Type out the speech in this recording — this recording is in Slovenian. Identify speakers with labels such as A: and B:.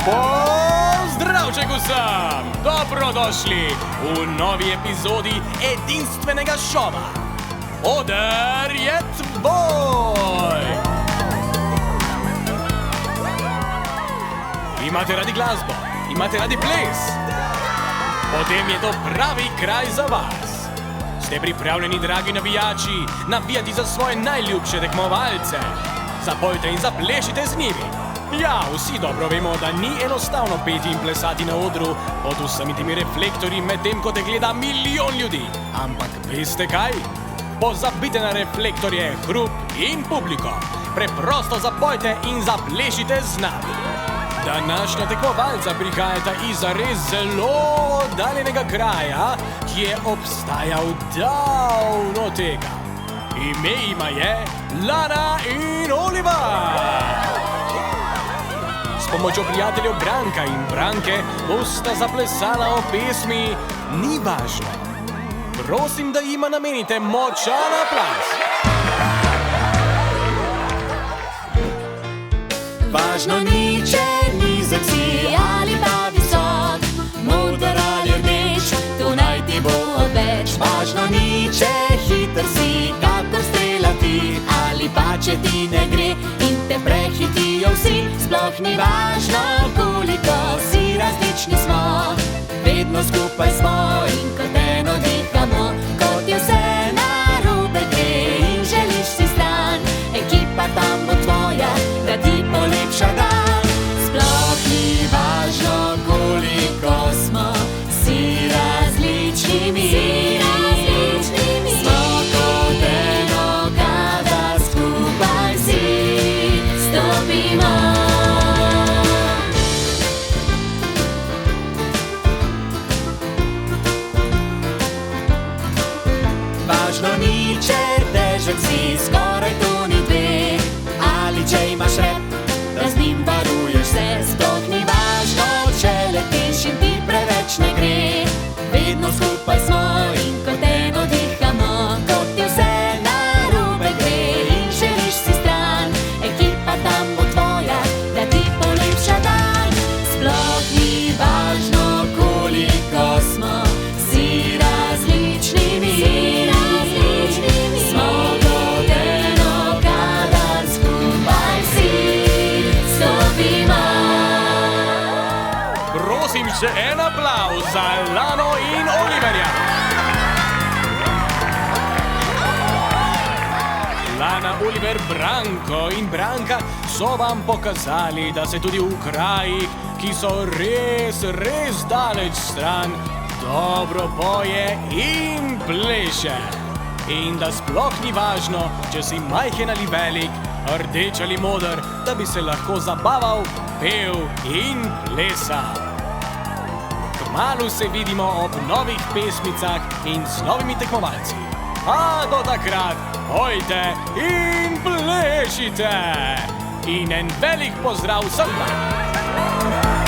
A: Pozdravček vsem! Dobrodošli v novi epizodi edinstvenega šova. Oder je tvoj! Imate radi glasbo? Imate radi ples? Potem je to pravi kraj za vas. Ste pripravljeni, dragi navijači, navijati za svoje najljubše tekmovalce? Zapojte in zaplešite z njimi. Ja, vsi dobro vemo, da ni enostavno peti in plesati na odru pod vsemi temi reflektorji, medtem ko te gleda milijon ljudi. Ampak veste kaj? Pozabite na reflektorje, hrup in publiko. Preprosto zapojte in zaplešite z nami. Današnja tekmovalca prihajata iz res zelo oddaljenega kraja, ki je obstajal davno tega. Ime ima je Lana in Oliver. S pomočjo prijateljev Branka in Branke bosta zaplesala o pesmi Ni važno. Prosim, da jima namenite močan aplavz.
B: Važno ni, če nizek si ali pa visok, moder ali rdeč, to naj ti bo odveč. Važno ni, če hiter si, kakor strela ti, ali pa če ti ne gre in te prehitijo vsi. Sploh ni važno, koliko si različni smo, vedno skupaj smo in kot eno dihamo. Kot je vse narobe gre in želiš si stran, ekipa tam bo tvoja, da ti polepša dan. Sploh ni važno, koliko smo, si različni mi. Smo kot eno, kadar skupaj si stopimo. Važno ni, če težek si, skoraj to ni dve, ali če imaš rep, da z njim varuješ se. Sploh ni važno, če letiš in ti preveč ne gre, vedno skupaj smo in kot eno dihamo. Kot je vse narobe gre in želiš si stran, ekipa tam bo tvoja, da ti polepša dan. Sploh ni važno, koliko smo, si različni mi. Smo kot eno, kadar skupaj si stopimo.
A: Prosim, še en aplavz za Lano in Oliverja. Lana, Oliver, Branko in Branka so vam pokazali, da se tudi v krajih, ki so res daleč stran, dobro poje in pleše. In da sploh ni važno, če si majhen ali velik, rdeč ali moder, da bi se lahko zabaval, pel in plesal. Kmalu se vidimo ob novih pesmicah in z novimi tekmovalci. A do takrat pojte in plešite! In en velik pozdrav vsem vam!